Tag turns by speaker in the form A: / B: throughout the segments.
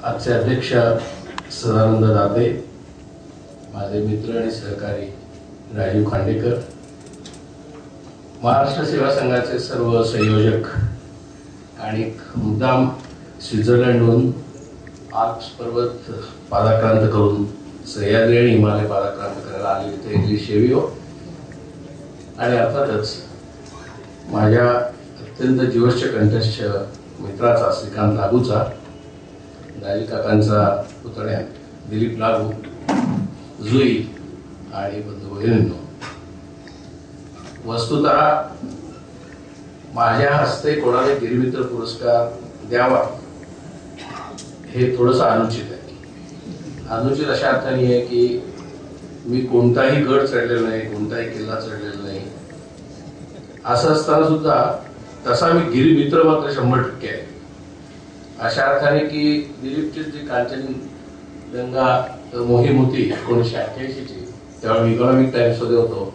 A: आजचे अध्यक्ष सदानंद दाते, माझे मित्र आणि सहकारी राजीव खांडेकर, महाराष्ट्र सेवा संघाचे सर्व संयोजक आणि मुद्दाम स्वित्झर्लंडहून आल्प्स पर्वत पादाक्रांत करून सह्याद्री आणि हिमालय पादाक्रांत करायला आलेले ते इंग्लिश शेवियो आणि अर्थातच माझ्या अत्यंत जीवश्च कंठस्थ मित्राचा श्रीकांत लागूचा, दाजी काकांचा पुतण्या दिलीप लागू, जुई आणि बंधू भगिनींनो, वस्तुतः माझ्या हस्ते कोणाला गिरिमित्र पुरस्कार द्यावा हे थोडंसं अनुचित आहे. अनुचित अशा अर्थाने आहे की मी कोणताही गड चढलेला नाही, कोणताही किल्ला चढलेला नाही. असं असताना सुद्धा तसा मी गिरिमित्र मात्र 100% आहे. अशा अर्थाने की दिलीपची जी कांचनजंगा मोहीम होती 1988ची, तेव्हा मी इकॉनॉमिक टाइम्समध्ये होतो.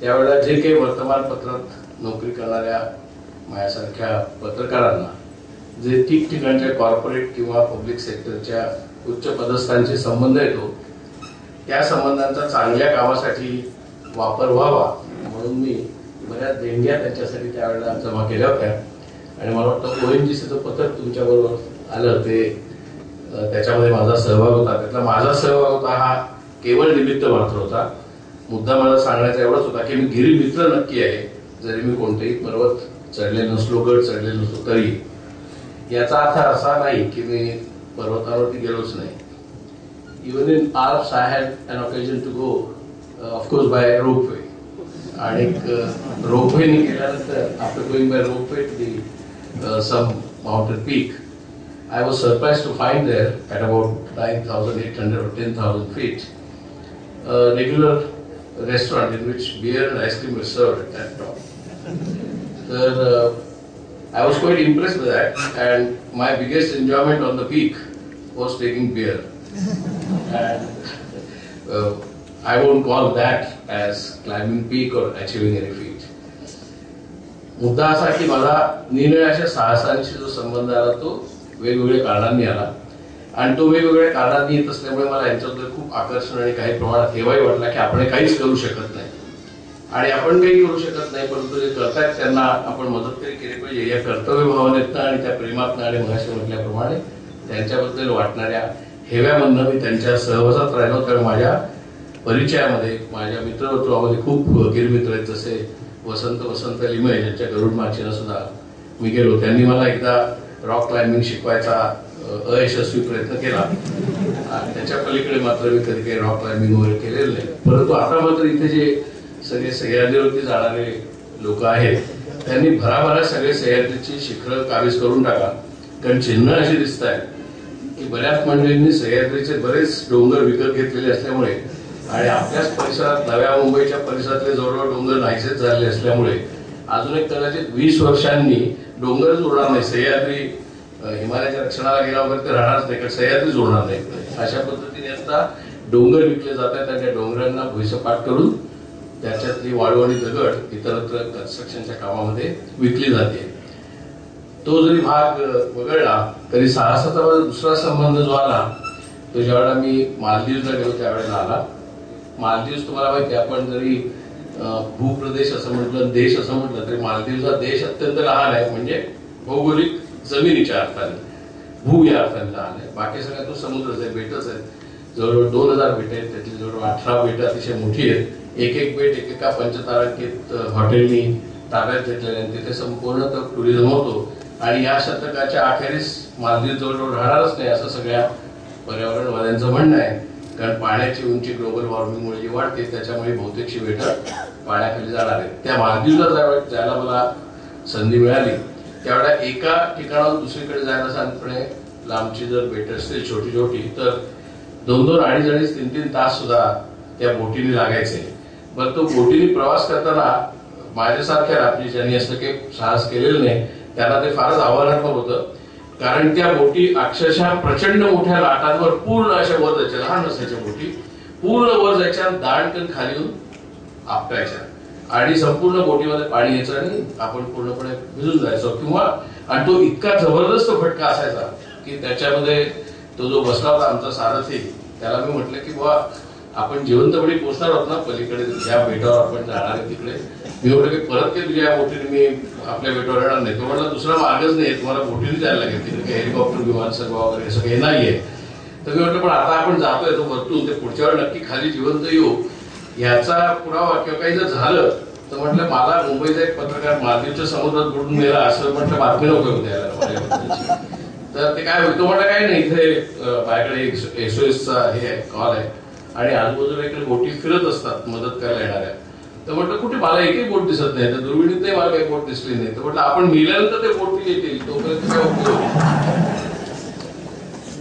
A: त्यावेळेला जे काही वर्तमानपत्रात नोकरी करणाऱ्या माझ्यासारख्या पत्रकारांना जे ठिकठिकाणच्या कॉर्पोरेट किंवा पब्लिक सेक्टरच्या उच्च पदस्थांशी संबंध येतो, त्या संबंधांचा चांगल्या कामासाठी वापर व्हावा म्हणून मी बऱ्याच देणग्या त्यांच्यासाठी त्यावेळेला जमा केल्या होत्या. आणि मला वाटतं ONGCचं पत्रक तुमच्याबरोबर आलं ते त्याच्यामध्ये माझा सहभाग होता. त्यातला माझा सहभाग होता हा केवळ निमित्त मात्र होता. मुद्दा मला सांगण्याचा एवढाच होता की मी गिरिमित्र नक्की आहे, जरी मी कोणतेही पर्वत चढले नसलो, गड चढले नसलो तरी. याचा अर्थ असा नाही की मी पर्वतावरती गेलोच नाही. Even in Alps I had an occasion to go of course by ropeway. आणि रोपवेने गेल्यानंतर after going by ropeway to the some mountain peak, I was surprised to find there at about 9,800 or 10,000 feet a regular restaurant in which beer and ice cream was served at that top. So I was quite impressed with that, and my biggest enjoyment on the peak was taking beer. And I won't call that as climbing peak or achieving any feat. मुद्दा असा की मला निरनिराळ्या साहसांशी जो संबंध आला तो वेगवेगळ्या कारणांनी आला, आणि तो वेगवेगळ्या कारणांनी येत असल्यामुळे मला यांच्याबद्दल खूप आकर्षण आणि काही प्रमाणात हेवाही वाटला की आपण काहीच करू शकत नाही आणि आपण काही करू शकत नाही, परंतु जे करतायत त्यांना आपण मदत तरी केली पाहिजे. या कर्तव्य भावनेतनं आणि त्या प्रेमातनं आणि मगाशी म्हटल्याप्रमाणे त्यांच्याबद्दल वाटणाऱ्या हेव्यामधनं मी त्यांच्या सहवासात राहिलो. त्यामुळे माझ्या परिचयामध्ये, माझ्या मित्रत्वामध्ये खूप गिरमित्र आहेत. जसे वसंत लिमये यांच्या गरुड मार्चला सुद्धा मी गेलो. त्यांनी मला एकदा रॉक क्लाइम्बिंग शिकवायचा अयशस्वी प्रयत्न केला. त्याच्या पलीकडे मात्र मी कधी काही रॉक क्लाइम्बिंग वगैरे केलेलं नाही. परंतु आता मात्र इथे जे सगळे सह्याद्रीवरती जाणारे लोक आहेत त्यांनी भराभरा सगळे सह्याद्रीची शिखरं काबीज करून टाका. कारण चिन्ह अशी दिसत आहेत की बऱ्याच मंडळींनी सह्याद्रीचे बरेच डोंगर विकत घेतलेले असल्यामुळे आणि आपल्याच परिसरात नव्या मुंबईच्या परिसरातले जवळजवळ डोंगर नाहीसेच झालेले असल्यामुळे अजून एक कदाचित 20 वर्षांनी डोंगरच उडणार नाही. सह्याद्री हिमालयाच्या रक्षणाला गेला वगैरे तर राहणारच नाही, कारण सह्याद्रीच उडणार नाही. अशा पद्धतीने आता डोंगर विकले जात आहेत आणि त्या डोंगरांना भुईसपाट करून त्याच्यातली वाळू आणि दगड इतरत्र कन्स्ट्रक्शनच्या कामामध्ये विकली जाते. तो जरी भाग वगळला तरी साहसाचा माझा दुसरा संबंध जो आला तो ज्यावेळेला मी मालदीवला गेलो त्यावेळेला आला. मालदीव तुम्हाला माहिती आहे, आपण जरी भूप्रदेश असं म्हटलं, देश असं म्हटलं तरी मालदीवचा देश अत्यंत लहान आहे. म्हणजे भौगोलिक जमिनीच्या अर्थाने, भू या अर्थाने लहान आहे. बाकी सगळ्यात तो समुद्रच आहे, बेटच आहेत. जवळजवळ 2000 बेट आहेत. त्यातली जवळजवळ 18 बेट अतिशय मोठी आहेत. एक एक बेट एकेका पंचतारांकित हॉटेलनी ताब्यात घेतलेले, तिथे संपूर्ण टुरिझम होतो. आणि या शतकाच्या अखेरीस मालदीव जवळजवळ राहणारच नाही असं सगळ्या पर्यावरणवाद्यांचं म्हणणं आहे. कारण पाण्याची उंची ग्लोबल वॉर्मिंगमुळे जी वाढते त्याच्यामुळे बहुतेकशी बेटं पाण्याखाली जाणार आहेत. त्या मालदीवला जायला मला संधी मिळाली त्यावेळेला एका ठिकाणाहून दुसरीकडे जायला साधारणपणे लांबची जर बेट असतील छोटी छोटी तर 2-2, 2.5, 3-3 तास सुद्धा त्या बोटीने लागायचे. बरं, तो बोटीने प्रवास करताना माझ्यासारख्या रात्री ज्यांनी असं काही साहस केलेलं नाही त्यांना ते फारच आव्हानात्मक होतं. कारण त्या बोटी अक्षरशः प्रचंड मोठ्या लाटांवर पूर्ण अशा वर जायच्या, लहान नसायच्या बोटी, पूर्ण वर जायच्या, दांडकन खाली येऊन आपटायच्या आणि संपूर्ण बोटीमध्ये पाणी यायचं आणि आपण पूर्णपणे भिजून जायचो. किंवा आणि तो इतका जबरदस्त फटका असायचा की की त्याच्यामध्ये तो जो बसला होता आमचा सारथी, त्याला मी म्हटलं की बुवा आपण जिवंतपणे पोहोचणार आहोत ना पलीकडे, ज्या बेटावर आपण जाणार आहे तिकडे. मी म्हटलं की परत ते तुझ्या बोटीने मी आपल्या बेटावर येणार नाही. तो म्हटला दुसरा मार्गच नाही, तुम्हाला बोटीने जायला लागेल, तिथे काही हेलिकॉप्टर विमान सेवा वगैरे असं काही नाहीये. तर मी म्हटलं पण आता आपण जातोय तो वरतून, ते पुढच्या वेळी नक्की खाली जिवंत येऊ याचा पुरावा किंवा काही जर झालं तर म्हटलं मला मुंबईचा एक पत्रकार मालदीवच्या समुद्रात बुडून गेला असं म्हटलं बातमी नको द्यायला. तर ते काय होतं म्हटलं काय नाही, इथे माझ्याकडे SOSचा हे कॉल आहे आणि आजूबाजूला इकडे बोटी फिरत असतात मदत करायला येणाऱ्या. तर म्हटलं कुठे मला एकही बोट दिसत नाही, तर दुर्बिणीत नाही मला काही बोट दिसली नाही. तर म्हटलं आपण मेल्यानंतर ते बोटी येतील तोपर्यंत काय उपयोग.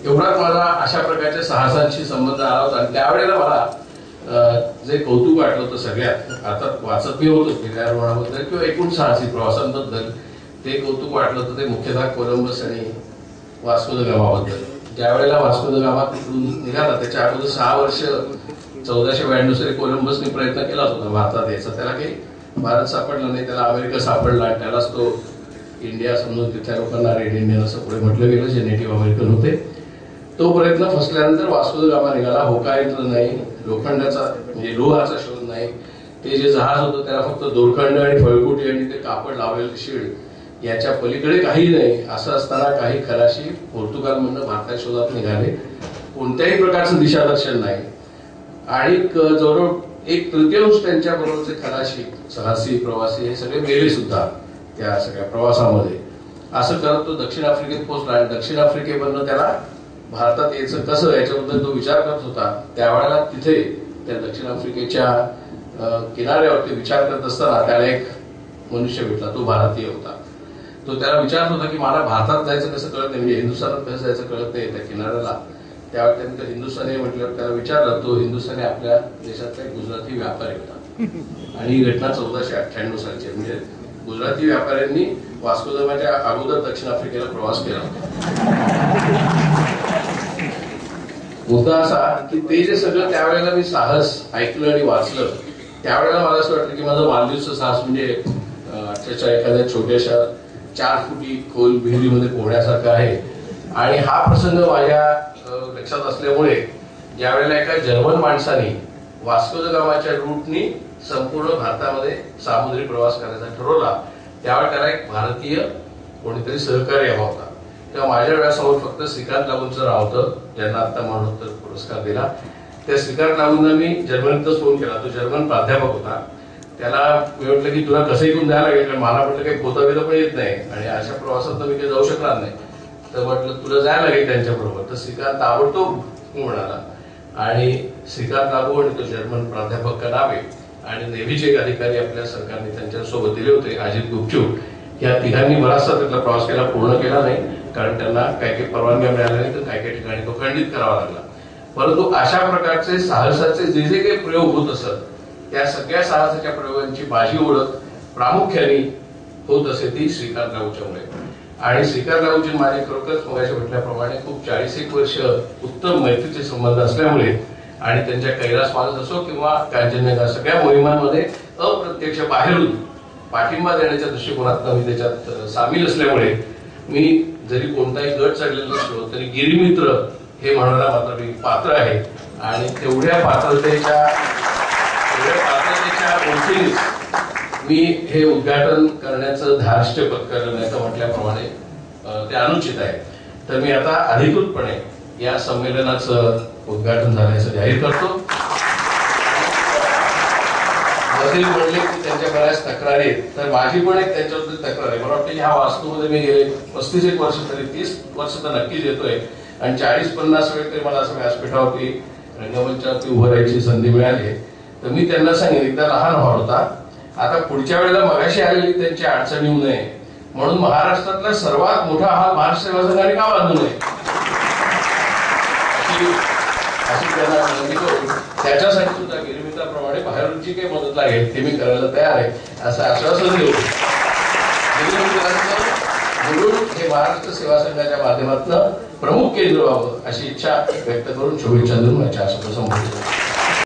A: एवढाच माझा अशा प्रकारच्या साहसांशी संबंध आला होता. आणि त्यावेळेला मला जे कौतुक वाटलं होतं सगळ्यात, अर्थात वाचत मी होतोच गिर्यारोहणाबद्दल किंवा एकूण साहसी प्रवासांबद्दल, ते कौतुक वाटलं होतं ते मुख्यतः कोलंबस आणि वास्को द गामाबद्दल. ज्या वेळेला वास्को द गामा तिकडून निघाला त्याच्या अगोदर 6 वर्ष 1492 साली कोलंबसने प्रयत्न केला होता भारतात यायचा. त्याला काही भारत सापडला नाही, त्याला अमेरिका सापडला आणि त्यालाच तो इंडिया समजून तिथल्या लोकांना रेड इंडियन असं पुढे म्हटलं गेलं, जे नेटिव्ह अमेरिकन होते. तो प्रयत्न फसल्यानंतर वास्को द गामा निघाला. होका यंत्र नाही, लोखंडाचा म्हणजे लोहाचा शोध नाही, ते जे जहाज होतं त्याला फक्त दोरखंड आणि फळकुटी आणि ते कापड लावलेलं शीड याच्या पलीकडे काही नाही. असं असताना काही खलाशी पोर्तुगालमधनं भारतात शोधात निघाले, कोणत्याही प्रकारचं दिशादर्शन नाही आणि जवळजवळ 1/3 त्यांच्या बरोबरचे खलाशी साहसी प्रवासी हे सगळे मेले सुद्धा त्या सगळ्या प्रवासामध्ये. असं करत तो दक्षिण आफ्रिकेत पोहोचला आणि दक्षिण आफ्रिकेमधनं त्याला भारतात यायचं कसं याच्याबद्दल तो विचार करत होता. त्यावेळेला तिथे त्या दक्षिण आफ्रिकेच्या किनाऱ्यावरती विचार करत असताना त्याला एक मनुष्य भेटला, तो भारतीय होता. तो त्याला विचारत होता की मला भारतात जायचं कसं कळत नाही, म्हणजे हिंदुस्थानात कसं जायचं कळत नाही त्या किनाऱ्याला. त्यावेळी त्यांनी हिंदुस्थानी म्हटल्यावर त्याला विचारलं. तो हिंदुस्थानी आपल्या देशातला एक गुजराती व्यापारी होता आणि ही घटना 1498 सालची, म्हणजे गुजराती व्यापाऱ्यांनी वास्को द गामाच्या अगोदर दक्षिण आफ्रिकेला प्रवास केला होता. मुद्दा असा की ते जे सगळं त्यावेळेला मी साहस ऐकलं आणि वाचलं, त्यावेळेला मला असं वाटलं की माझं मालदीवचं साहस म्हणजे अक्षरशः एखाद्या छोट्याशा 4 फुटी खोल विहिरीमध्ये पोहण्यासारखा आहे. आणि हा प्रसंग माझ्या लक्षात असल्यामुळे ज्यावेळेला एका जर्मन माणसाने वास्को द गामाच्या रूटनी संपूर्ण भारतामध्ये सामुद्री प्रवास करायचा ठरवला, त्यावेळी त्याला एक भारतीय कोणीतरी सहकार्य हवा होता. तेव्हा माझ्या डोळ्यासमोर फक्त श्रीकांत लागूंचं नाव होतं, ज्यांना आता मरणोत्तर पुरस्कार दिला. त्या श्रीकांत लागूंना मी जर्मनीतच फोन केला. तो जर्मन प्राध्यापक होता. त्याला मी म्हटलं की तुला कसं इकडून जायला लागेल, कारण मला म्हटलं काही पोता बिता पण येत नाही आणि अशा प्रवासात मी काही जाऊ शकणार नाही. तर म्हटलं तुला जायला लागेल त्यांच्याबरोबर. तर श्रीकांत ताबडतोब म्हणाला आणि श्रीकांत लागू आणि तो जर्मन प्राध्यापक नावे आणि नेव्हीचे एक अधिकारी आपल्या सरकारने त्यांच्यासोबत दिले होते, अजित गुपचूप. या तिघांनी बराचसा त्यातला प्रवास केला, पूर्ण केला नाही कारण त्यांना काही काही परवानग्या मिळाल्या नाही, तर काही काही ठिकाणी तो खंडित करावा लागला. परंतु अशा प्रकारचे साहसाचे जे जे काही प्रयोग होत असत त्या सगळ्या साहसाच्या प्रयोगांची माझी ओळख प्रामुख्याने होत असे ती श्रीकांत लागूच्यामुळे. आणि श्रीकांत लागूची माझे खरोखरच मगाशी म्हटल्याप्रमाणे खूप 40 वर्ष उत्तम मैत्रीचे संबंध असल्यामुळे आणि त्यांच्या कैलास मानस असो किंवा कांचनजंगा सगळ्या मोहिमांमध्ये अप्रत्यक्ष बाहेरून पाठिंबा देण्याच्या दृष्टिकोनातून मी त्याच्यात सामील असल्यामुळे मी जरी कोणताही गट चढलेला नसलो तरी गिरीमित्र हे म्हणायला मात्र मी पात्र आहे. आणि तेवढ्या पात्रतेच्या ओळखीने मी हे उद्घाटन करण्याचं धार्ष्ट्य पत्करण्याचं म्हटल्याप्रमाणे ते अनुचित आहे. तर मी आता अधिकृतपणे या संमेलनाचं उद्घाटन झाल्याचं जाहीर करतो. वकील म्हणले की त्यांच्या बऱ्याच तक्रारी आहेत, तर माझी पण एक त्यांच्याबद्दल तक्रार आहे. मला वाटतं ह्या वास्तूमध्ये मी गेले 35 वर्ष तरी 30 वर्ष तर नक्कीच येतोय आणि 40-50 वेळ तरी मला असं व्यासपीठावरती रंगमंचावरती उभं राहायची संधी मिळाली. तर मी त्यांना सांगेन एकदा लहान हॉल होता, आता पुढच्या वेळेला मगाशी आलेली त्यांची अडचण येऊ नये म्हणून महाराष्ट्रातला सर्वात मोठा हॉल महाराष्ट्र सेवा संघाने का बांधू नये अशी त्यांना विनंती करून त्याच्यासाठी सुद्धा गिरीमित्राप्रमाणे बाहेरून जी काही मदत लागेल ते मी करायला तयार आहे असं आश्वासन देऊ. म्हणून हे महाराष्ट्र सेवा संघाच्या माध्यमातून प्रमुख केंद्र व्हावं अशी इच्छा व्यक्त करून शुभेच्छा देऊन माझ्या शब्द संबोधित.